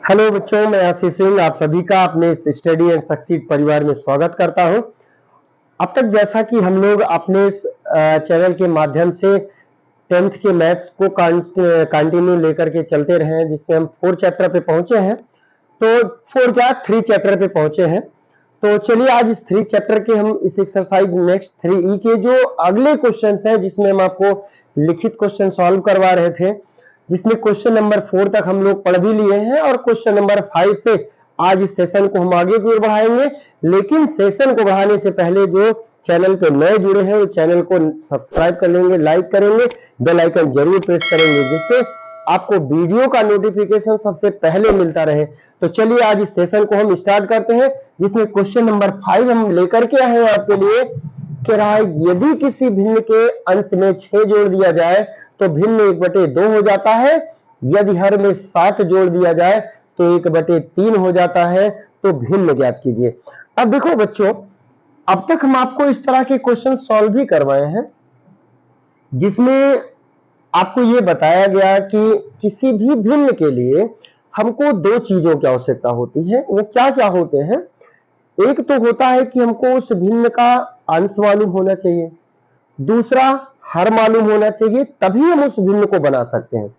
Hello बच्चों, मैं आशीष सिंह आप सभी का अपने इस स्टडी एंड सक्सीड परिवार में स्वागत करता हूं। अब तक जैसा कि हम लोग अपने इस चैनल के माध्यम से 10th के मैथ्स को कंटिन्यू लेकर के चलते रहे हैं, जिसमें हम 4 चैप्टर पे पहुंचे हैं। तो 4 क्या 3 चैप्टर पे पहुंचे हैं। तो चलिए आज इस 3 चैप्टर के हम इस एक्सरसाइज नेक्स्ट 3E के जो अगले क्वेश्चन हैं, जिसमें हम आपको लिखित क्वेश्चन सॉल्व करवा रहे थे, जिसमें क्वेश्चन नंबर 4 तक हम लोग पढ़ भी लिए हैं और क्वेश्चन नंबर 5 से आज इस सेशन को हम आगे की ओर बढ़ाएंगे। लेकिन सेशन को बढ़ाने से पहले जो चैनल पे नए जुड़े हैं वो चैनल को सब्सक्राइब कर लेंगे, लाइक करेंगे, बेल आइकन जरूर प्रेस करेंगे, जिससे आपको वीडियो का नोटिफिकेशन सबसे पहले मिलता रहे। तो चलिए आज इस सेशन को हम स्टार्ट करते हैं, जिसमें क्वेश्चन नंबर 5 हम लेकर के आए हैं आपके लिए। कह रहा है यदि किसी भिन्न के अंश में 6 जोड़ दिया जाए तो भिन्न 1/2 हो जाता है। यदि हर में 7 जोड़ दिया जाए तो 1/3 हो जाता है। तो भिन्न ज्ञात कीजिए। अब देखो बच्चों, अब तक हम आपको इस तरह के क्वेश्चन सॉल्व भी करवाए हैं, जिसमें आपको यह बताया गया कि किसी भी भिन्न के लिए हमको 2 चीजों की आवश्यकता होती है। वो क्या क्या होते हैं? एक तो होता है कि हमको उस भिन्न का अंश मालूम होना चाहिए, दूसरा हर मालूम होना चाहिए, तभी हम उस भिन्न को बना सकते हैं।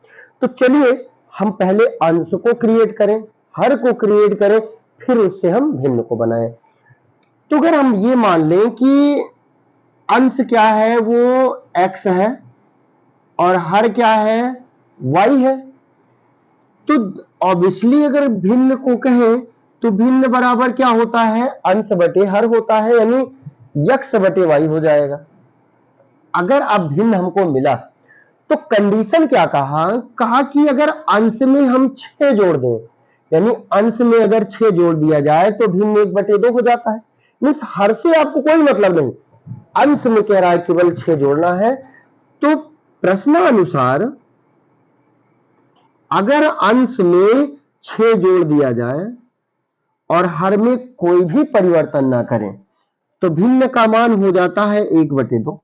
तो चलिए हम पहले अंश को क्रिएट करें, हर को क्रिएट करें, फिर उससे हम भिन्न को बनाएं। तो अगर हम ये मान लें कि अंश क्या है, वो x है और हर क्या है, y है, तो ऑब्वियसली अगर भिन्न को कहें तो भिन्न बराबर क्या होता है, अंश बटे हर होता है, यानी x बटे y हो जाएगा। अगर अब भिन्न हमको मिला तो कंडीशन क्या कहा कि अगर अंश में हम 6 जोड़ दें, यानी अंश में अगर 6 जोड़ दिया जाए तो भिन्न 1/2 हो जाता है। मींस हर से आपको कोई मतलब नहीं, अंश में कह रहा है केवल 6 जोड़ना है। तो प्रश्नानुसार अगर अंश में 6 जोड़ दिया जाए और हर में कोई भी परिवर्तन ना करें तो भिन्न का मान हो जाता है 1/2।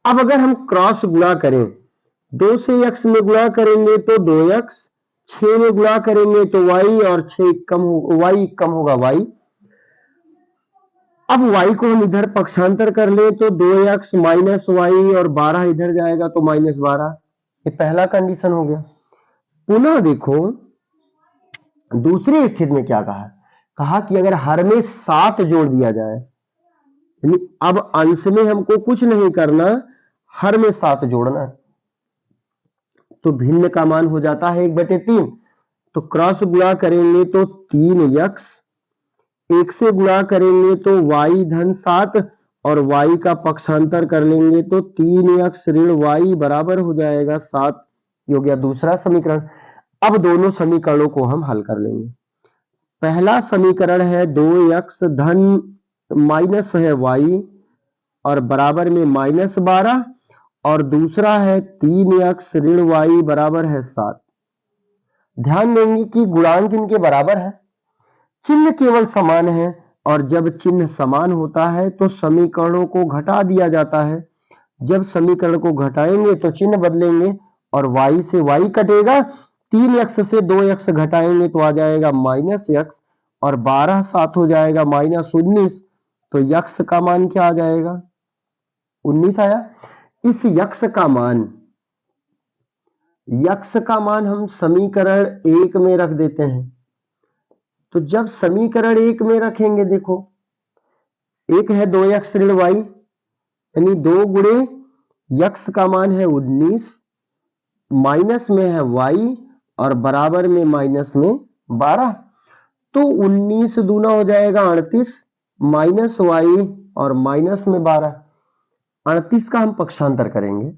अब अगर हम क्रॉस गुणा करें, 2 से x में गुणा करेंगे तो 2x, 6 में गुणा करेंगे तो y और 6 कम होगा y। अब y को हम इधर पक्षांतर कर ले तो 2x माइनस y और 12 इधर जाएगा तो -12। ये पहला कंडीशन हो गया। पुनः देखो दूसरी स्थिति में क्या कहा कि अगर हर में 7 जोड़ दिया जाए, यानी अब अंश में हमको कुछ नहीं करना, हर में 7 जोड़ना, तो भिन्न का मान हो जाता है 1/3। तो क्रॉस गुणा करेंगे तो 3x, 1 से गुणा करेंगे तो y धन 7 और y का पक्षांतर कर लेंगे तो 3x ऋण y बराबर हो जाएगा 7। हो गया दूसरा समीकरण। अब दोनों समीकरणों को हम हल कर लेंगे। पहला समीकरण है 2x धन माइनस है y और बराबर में -12, और दूसरा है 3x ऋण y बराबर है 7। ध्यान देंगे कि गुणांक इनके बराबर है, चिन्ह केवल समान है, और जब चिन्ह समान होता है तो समीकरणों को घटा दिया जाता है। जब समीकरण को घटाएंगे तो चिन्ह बदलेंगे और y से y कटेगा, 3x से 2x घटाएंगे तो आ जाएगा -x और 12 7 हो जाएगा -19। तो x का मान क्या आ जाएगा, 19 आया। इस x का मान हम समीकरण 1 में रख देते हैं। तो जब समीकरण 1 में रखेंगे, देखो एक है 2x ऋण y, यानी 2 गुणे x का मान है 19, माइनस में है y और बराबर में माइनस में 12। तो 19 दूना हो जाएगा 38, माइनस y और माइनस में 12। 38 का हम पक्षांतर करेंगे,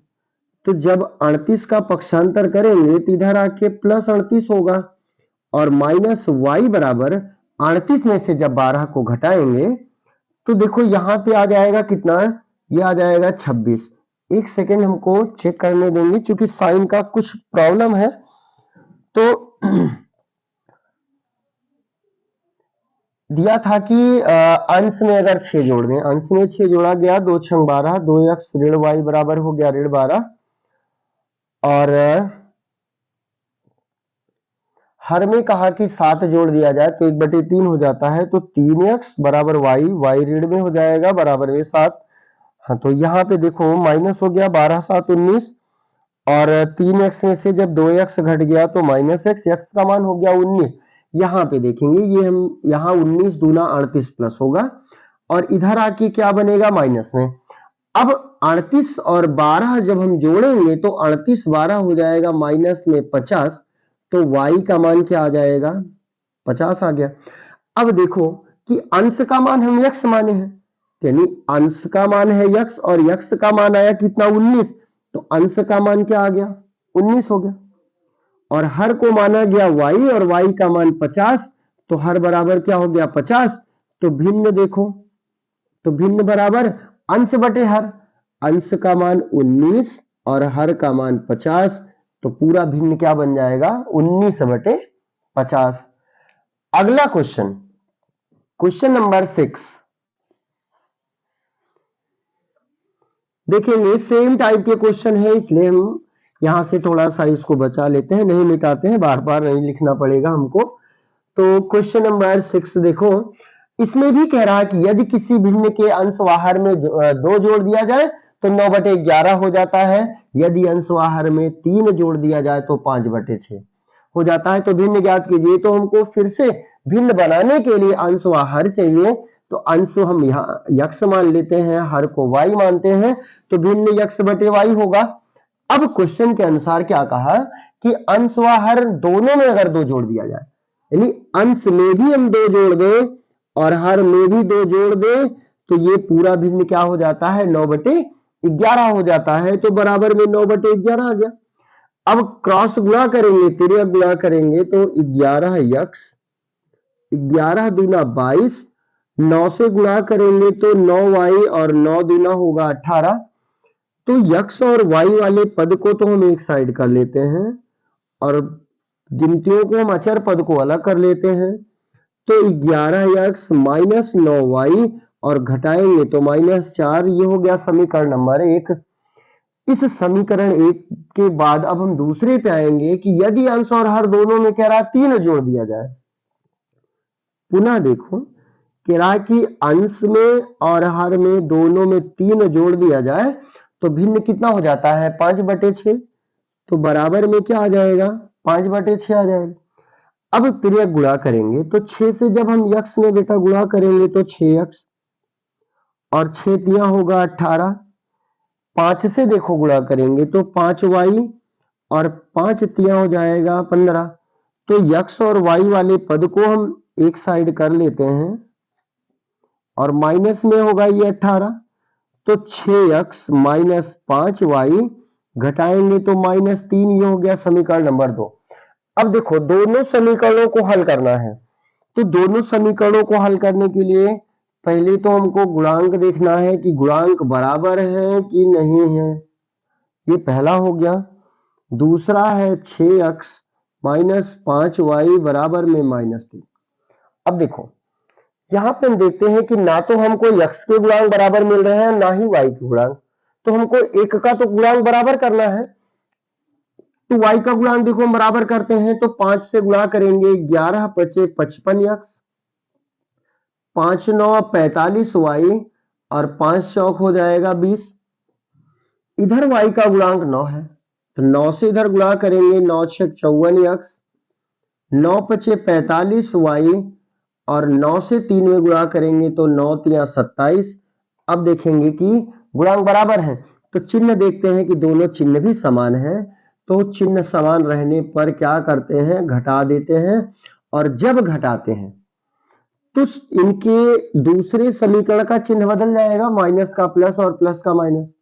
तो जब 38 का पक्षांतर करेंगे तो इधर आके प्लस 38 होगा, और माइनस y बराबर 38 में से जब 12 को घटाएंगे तो देखो यहां पे आ जाएगा कितना, ये आ जाएगा 26। एक सेकेंड हमको चेक करने देंगे, क्योंकि साइन का कुछ प्रॉब्लम है। तो दिया था कि अंश में अगर 6 जोड़ दें, अंश में 6 जोड़ा गया, 2 6 12, 2x ऋण y बराबर हो गया ऋण 12, और हर में कहा कि 7 जोड़ दिया जाए तो 1/3 हो जाता है, तो 3x बराबर y, y ऋण में हो जाएगा बराबर में 7। हाँ, तो यहाँ पे देखो माइनस हो गया, 12 7 19 और 3x में से जब 2x घट गया तो -x, x का मान हो गया 19। यहाँ पे देखेंगे ये हम यहाँ 19 दूना 38 प्लस होगा और इधर आके क्या बनेगा माइनस में। अब 38 और 12 जब हम जोड़ेंगे तो 38 12 हो जाएगा माइनस में 50, तो y का मान क्या आ जाएगा 50 आ गया। अब देखो कि अंश का मान हम x माने हैं, यानी अंश का मान है x और x का मान आया कितना 19, तो अंश का मान क्या आ गया 19 हो गया और हर को माना गया y और y का मान 50, तो हर बराबर क्या हो गया 50। तो भिन्न देखो, तो भिन्न बराबर अंश बटे हर, अंश का मान 19 और हर का मान 50, तो पूरा भिन्न क्या बन जाएगा 19/50। अगला क्वेश्चन, क्वेश्चन नंबर 6 देखेंगे। सेम टाइप के क्वेश्चन है इसलिए हम यहां से थोड़ा सा इसको बचा लेते हैं, नहीं मिटाते हैं, बार बार नहीं लिखना पड़ेगा हमको। तो क्वेश्चन नंबर 6 देखो, इसमें भी कह रहा है कि यदि किसी भिन्न के अंश व हर में 2 जोड़ दिया जाए तो 9/11 हो जाता है, यदि अंश व हर में 3 जोड़ दिया जाए तो 5/6 हो जाता है। तो भिन्न ज्ञात कीजिए। तो हमको फिर से भिन्न बनाने के लिए अंश व हर चाहिए, तो अंश हम यहाँ x मान लेते हैं, हर को y मानते हैं, तो भिन्न x/y होगा। अब क्वेश्चन के अनुसार क्या कहा कि अंश व हर दोनों में अगर 2 जोड़ दिया जाए, यानी अंश में भी हम 2 जोड़ दें और हर में भी 2 जोड़ दें, तो ये पूरा भिन्न क्या हो जाता है 9/11 हो जाता है, तो बराबर में 9/11 आ गया। अब क्रॉस गुणा करेंगे, तिर्यक गुणा करेंगे तो 11x, 11 दूना 22, 9 से गुणा करेंगे तो 9y और 9 दूना होगा 18। तो x और y वाले पद को तो हम एक साइड कर लेते हैं और गिनतियों को हम अचर पद को अलग कर लेते हैं। तो 11x माइनस 9y और घटाएंगे तो -4, ये हो गया समीकरण नंबर 1। इस समीकरण 1 के बाद अब हम दूसरे पे आएंगे कि यदि अंश और हर दोनों में कह रहा 3 जोड़ दिया जाए। पुनः देखो, कह रहा कि अंश में और हर में दोनों में 3 जोड़ दिया जाए तो भिन्न कितना हो जाता है 5/6, तो बराबर में क्या आ जाएगा 5/6 आ जाएगा। अब तिर्यक गुणा करेंगे तो 6 से जब हम x में बेटा गुणा करेंगे तो 6x और 6 तिया होगा 18, 5 से देखो गुणा करेंगे तो 5y और 5 तिया हो जाएगा 15। तो x और y वाले पद को हम एक साइड कर लेते हैं और माइनस में होगा ये 18, तो 6x माइनस 5y घटाएंगे तो -3, ये हो गया समीकरण नंबर 2। अब देखो दोनों समीकरणों को हल करना है, तो दोनों समीकरणों को हल करने के लिए पहले तो हमको गुणांक देखना है कि गुणांक बराबर है कि नहीं है, ये पहला हो गया। दूसरा है 6x माइनस 5y बराबर में -3। अब देखो यहां पे हम देखते हैं कि ना तो हमको x के गुणांक बराबर मिल रहे हैं ना ही y के गुणांक, तो हमको एक का तो गुणांक बराबर करना है। तो y का गुणांक देखो हम बराबर करते हैं तो 5 से गुणा करेंगे 11 × 5 = 55x, 5 × 9 = 45y और 5 चौक हो जाएगा 20। इधर y का गुणांक 9 है, तो 9 से इधर गुणा करेंगे 9 × 6 = 54x, 9 × 5 = 45y और 9 से 3 में गुणा करेंगे तो 9 × 3 = 27। अब देखेंगे कि गुणांक बराबर है, तो चिन्ह देखते हैं कि दोनों चिन्ह भी समान है, तो चिन्ह समान रहने पर क्या करते हैं घटा देते हैं, और जब घटाते हैं तो इनके दूसरे समीकरण का चिन्ह बदल जाएगा, माइनस का प्लस और प्लस का माइनस,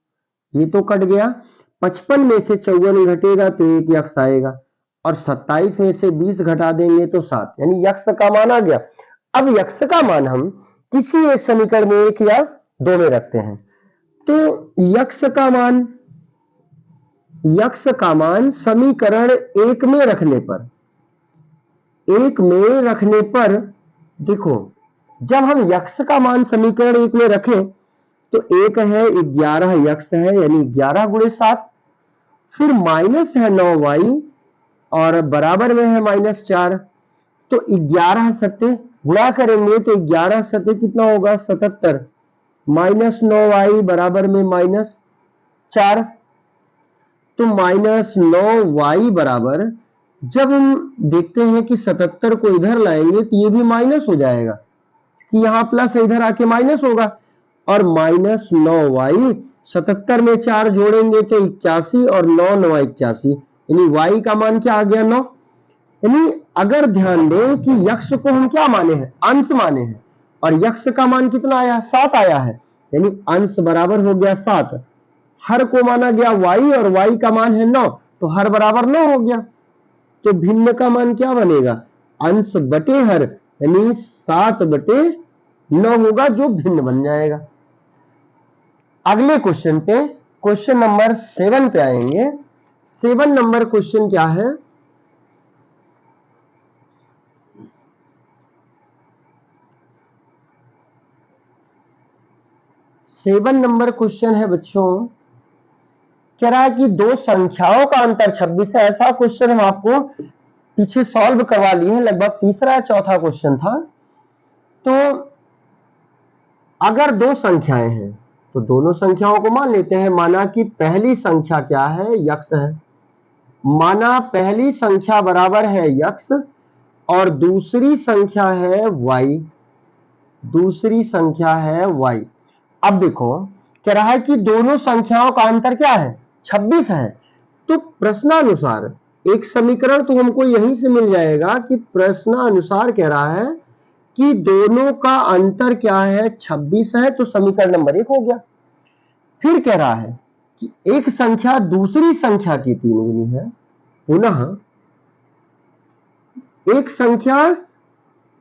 ये तो कट गया। 55 में से 54 घटेगा तो 1 x आएगा और 27 में से 20 घटा देंगे तो 7, यानी x का मान आ गया। अब x का मान हम किसी एक समीकरण में 1 या 2 में रखते हैं, तो x का मान समीकरण 1 में रखने पर देखो, जब हम x का मान समीकरण 1 में रखें तो 1 है 11x है, यानी 11 × 7, फिर माइनस है 9y और बराबर में है -4। तो 11 सत्ते गुणा करेंगे तो 11 सत्ते कितना होगा 77। -9y बराबर में -4। तो -9y बराबर, जब हम देखते हैं कि 77 को इधर लाएंगे तो ये भी माइनस हो जाएगा कि यहाँ प्लस है, इधर आके माइनस होगा। और -9y 77 में 4 जोड़ेंगे तो 81 और 9 9 81, यानी y का मान क्या आ गया 9। यानी अगर ध्यान दें कि यक्ष को हम क्या माने हैं, अंश माने हैं, और यक्ष का मान कितना आया 7 आया है, यानी अंश बराबर हो गया 7। हर को माना गया y और y का मान है 9, तो हर बराबर 9 हो गया। तो भिन्न का मान क्या बनेगा, अंश बटे हर, यानी 7/9 होगा, जो भिन्न बन जाएगा। अगले क्वेश्चन पे, क्वेश्चन नंबर 7 पे आएंगे। 7 नंबर क्वेश्चन क्या है, सेवन नंबर क्वेश्चन है बच्चों, कह रहा है कि दो संख्याओं का अंतर 26 है। ऐसा क्वेश्चन हम आपको पीछे सॉल्व करवा लिए हैं, लगभग तीसरा या चौथा क्वेश्चन था। तो अगर दो संख्याएं हैं तो दोनों संख्याओं को मान लेते हैं। माना कि पहली संख्या क्या है, यक्ष है। माना पहली संख्या बराबर है यक्ष और दूसरी संख्या है y, दूसरी संख्या है y। अब देखो कह रहा है कि दोनों संख्याओं का अंतर क्या है 26 है। तो प्रश्नानुसार एक समीकरण तो हमको यहीं से मिल जाएगा कि प्रश्नानुसार कह रहा है कि दोनों का अंतर क्या है 26 है, तो समीकरण नंबर 1 हो गया। फिर कह रहा है कि एक संख्या दूसरी संख्या की 3 गुनी है। पुनः एक संख्या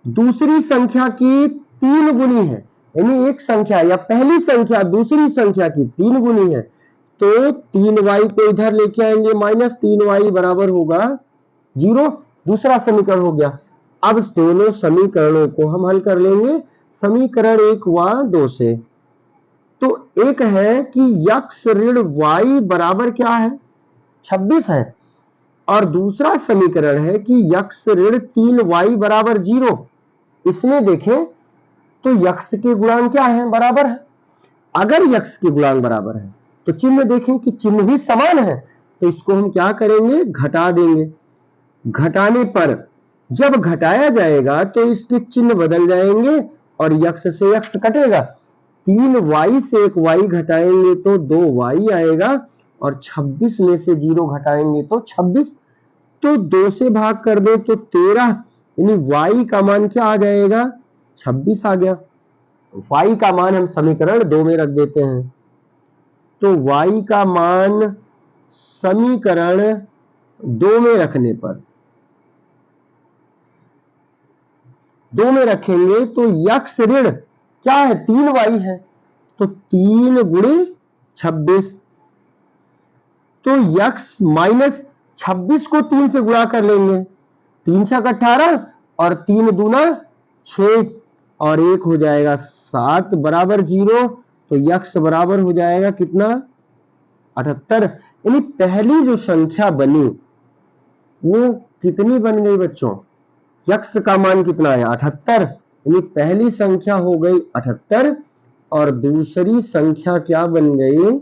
दूसरी संख्या की 3 गुनी है, यानी एक संख्या या पहली संख्या दूसरी संख्या की 3 गुनी है। तो 3y को इधर लेके आएंगे, -3y बराबर होगा 0। दूसरा समीकरण हो गया। अब दोनों समीकरणों को हम हल कर लेंगे, समीकरण 1 व 2 से। तो एक है कि यक्ष ऋण y बराबर क्या है 26 है, और दूसरा समीकरण है कि यक्ष ऋण 3y बराबर 0। इसमें देखें तो यक्ष के गुणांक क्या है, बराबर है। अगर यक्ष के गुणांक बराबर है तो चिन्ह देखें कि चिन्ह भी समान है, तो इसको हम क्या करेंगे, घटा देंगे। घटाने पर जब घटाया जाएगा तो इसके चिन्ह बदल जाएंगे और यक्ष से यक्ष कटेगा। 3y से एक y घटाएंगे तो 2y आएगा, और 26 में से 0 घटाएंगे तो 26। तो 2 से भाग कर दे तो 13, यानी y का मान क्या आ जाएगा 26 आ गया। y का मान हम समीकरण 2 में रख देते हैं। तो y का मान समीकरण 2 में रखने पर, 2 में रखेंगे तो यक्ष ऋण क्या है 3y है, तो 3 गुणे 26। तो यक्ष -26 को 3 से गुणा कर लेंगे, 3 छक 18 और 3 दूना 6 और 1 हो जाएगा 7 बराबर 0। तो यक्ष बराबर हो जाएगा कितना 78। यानी पहली जो संख्या बनी वो कितनी बन गई बच्चों, यक्ष का मान कितना है 78, यानी पहली संख्या हो गई 78 और दूसरी संख्या क्या बन गई,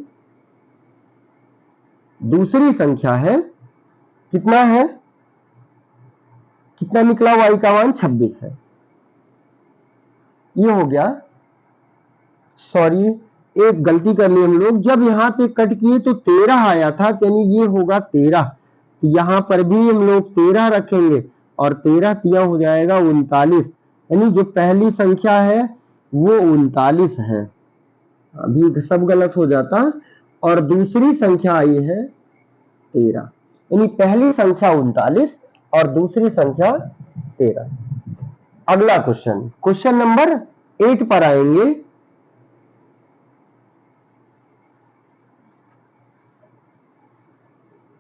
दूसरी संख्या है कितना है, कितना निकला y का मान 26 है। ये हो गया। सॉरी एक गलती कर ली हम लोग, जब यहां पे कट किए तो 13 आया था, यानी ये होगा 13। यहां पर भी हम लोग 13 रखेंगे और 13 तिया हो जाएगा 39, यानी जो पहली संख्या है वो 39 है। अभी सब गलत हो जाता। और दूसरी संख्या आई है 13, यानी पहली संख्या 39 और दूसरी संख्या 13। अगला क्वेश्चन, क्वेश्चन नंबर 8 पर आएंगे।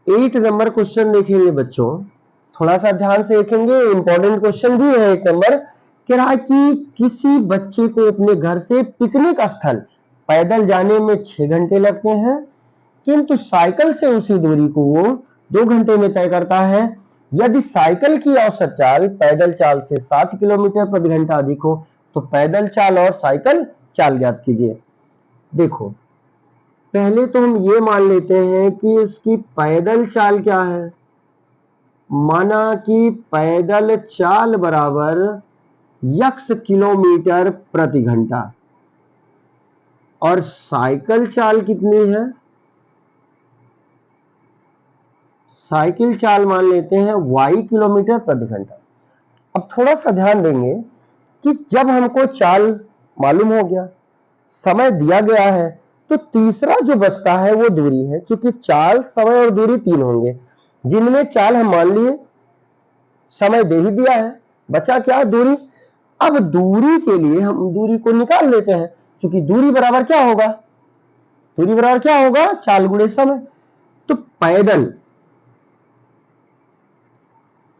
एट नंबर क्वेश्चन देखेंगे बच्चों, थोड़ा सा ध्यान से देखेंगे, इंपॉर्टेंट क्वेश्चन भी है। 1 नंबर कह रहा है कि किसी बच्चे को अपने घर से पिकनिक स्थल पैदल जाने में 6 घंटे लगते हैं, किंतु साइकिल से उसी दूरी को वो 2 घंटे में तय करता है। यदि साइकिल की औसत चाल पैदल चाल से 7 किलोमीटर प्रति घंटा अधिक हो तो पैदल चाल और साइकिल चाल ज्ञात कीजिए। देखो, पहले तो हम ये मान लेते हैं कि उसकी पैदल चाल क्या है। माना कि पैदल चाल बराबर x किलोमीटर प्रति घंटा और साइकिल चाल कितनी है, साइकिल चाल मान लेते हैं y किलोमीटर प्रति घंटा। अब थोड़ा सा ध्यान देंगे कि जब हमको चाल मालूम हो गया, समय दिया गया है, तो तीसरा जो बचता है वो दूरी है। क्योंकि चाल, समय और दूरी 3 होंगे, जिनमें चाल हम मान लिए, समय दे ही दिया है, बचा क्या, दूरी। अब दूरी के लिए हम दूरी को निकाल लेते हैं, क्योंकि दूरी बराबर क्या होगा, दूरी बराबर क्या होगा, चाल गुणे समय। तो पैदल,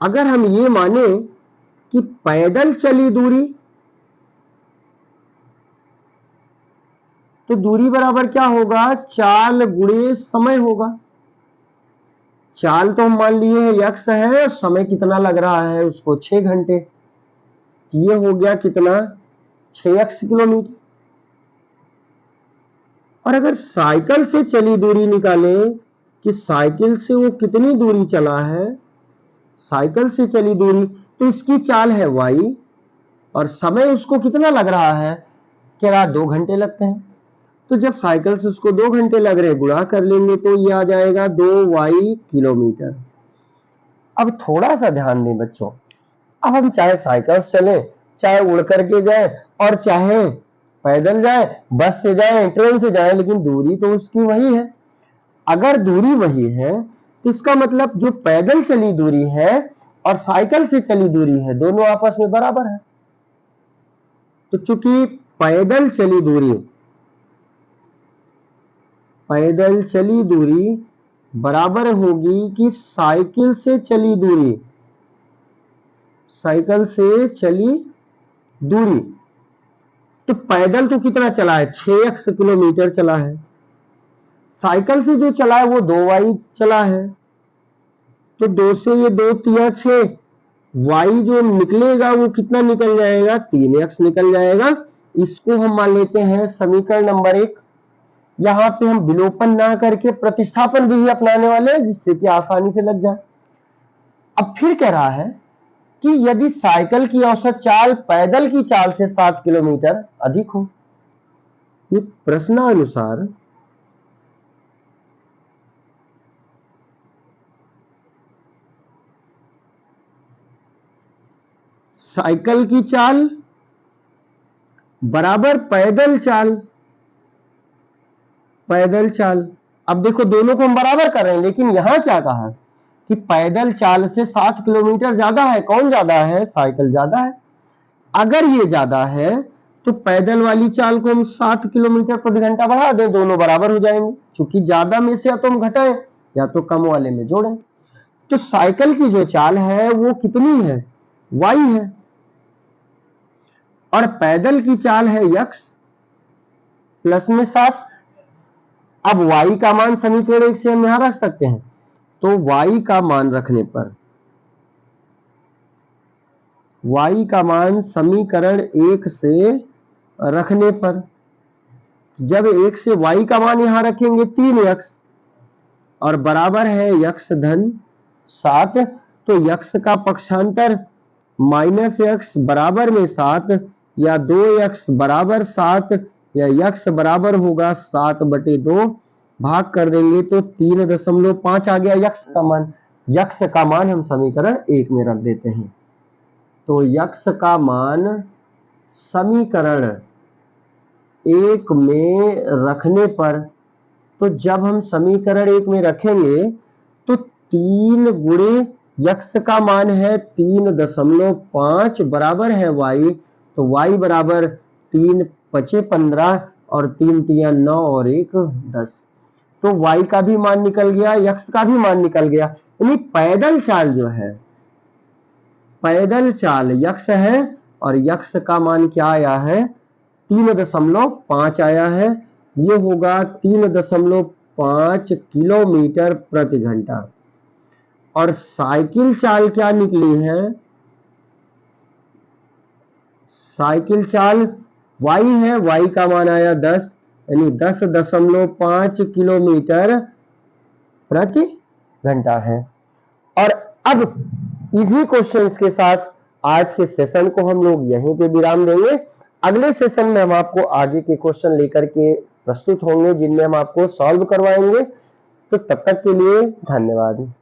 अगर हम ये माने कि पैदल चली दूरी, तो दूरी बराबर क्या होगा, चाल गुणे समय होगा। चाल तो हम मान लिए है x है, और समय कितना लग रहा है उसको, 6 घंटे। ये हो गया कितना, 6x किलोमीटर। और अगर साइकिल से चली दूरी निकालें कि साइकिल से वो कितनी दूरी चला है, साइकिल से चली दूरी, तो इसकी चाल है y और समय उसको कितना लग रहा है, कह रहा 2 घंटे लगते हैं। तो जब साइकिल से उसको 2 घंटे लग रहे, गुणा कर लेंगे तो ये आ जाएगा 2y किलोमीटर। अब थोड़ा सा ध्यान दें बच्चों, अब हम चाहे साइकिल से चलें, चाहे उड़ करके जाए, और चाहे पैदल जाए, बस से जाए, ट्रेन से जाए, लेकिन दूरी तो उसकी वही है। अगर दूरी वही है तो इसका मतलब जो पैदल चली दूरी है और साइकिल से चली दूरी है, दोनों आपस में बराबर है। तो चूंकि पैदल चली दूरी बराबर होगी कि साइकिल से चली दूरी, साइकिल से चली दूरी, तो पैदल तो कितना चला है, 6x किलोमीटर चला है। साइकिल से जो चला है वो 2y चला है, तो 2 से ये 2 तिया 6, y जो निकलेगा वो कितना निकल जाएगा, 3x निकल जाएगा। इसको हम मान लेते हैं समीकरण नंबर 1। यहां पे हम विलोपन ना करके प्रतिस्थापन विधि अपनाने वाले हैं, जिससे कि आसानी से लग जाए। अब फिर कह रहा है कि यदि साइकिल की औसत चाल पैदल की चाल से 7 किलोमीटर अधिक हो। ये प्रश्नानुसार साइकिल की चाल बराबर पैदल चाल, पैदल चाल। अब देखो दोनों को हम बराबर कर रहे हैं, लेकिन यहां क्या कहा कि पैदल चाल से 7 किलोमीटर ज्यादा है। कौन ज्यादा है, साइकिल ज्यादा है। अगर ये ज्यादा है तो पैदल वाली चाल को हम 7 किलोमीटर प्रति घंटा बढ़ा दें, दोनों बराबर हो जाएंगे। क्योंकि ज्यादा में से या तो हम घटाएं या तो कम वाले में जोड़ें। तो साइकिल की जो चाल है वो कितनी है, y है, और पैदल की चाल है x प्लस में 7। अब y का मान समीकरण 1 से हम यहां रख सकते हैं, तो y का मान रखने पर, y का मान समीकरण 1 से रखने पर, जब 1 से y का मान यहां रखेंगे 3x और बराबर है x धन 7, तो x का पक्षांतर माइनस x बराबर में 7 या 2x बराबर 7 या x बराबर होगा 7/2, भाग कर देंगे तो 3.5 आ गया x का मान। x का मान हम समीकरण 1 में रख देते हैं। तो x का मान समीकरण 1 में रखने पर, तो जब हम समीकरण 1 में रखेंगे तो 3 गुणे x का मान है 3.5 बराबर है y, तो y बराबर 3 5 15 और 3 तिया 9 और 1 10। तो y का भी मान निकल गया, x का भी मान निकल गया। यानी पैदल चाल जो है, पैदल चाल x है और x का मान क्या आया है, 3.5 आया है। ये होगा 3.5 किलोमीटर प्रति घंटा। और साइकिल चाल क्या निकली है? साइकिल चाल y है, y का मान आया 10, यानी 10.5 किलोमीटर प्रति घंटा है। और अब इन्हीं क्वेश्चंस के साथ आज के सेशन को हम लोग यहीं पे विराम देंगे। अगले सेशन में हम आपको आगे के क्वेश्चन लेकर के प्रस्तुत होंगे, जिनमें हम आपको सॉल्व करवाएंगे। तो तब तक के लिए धन्यवाद।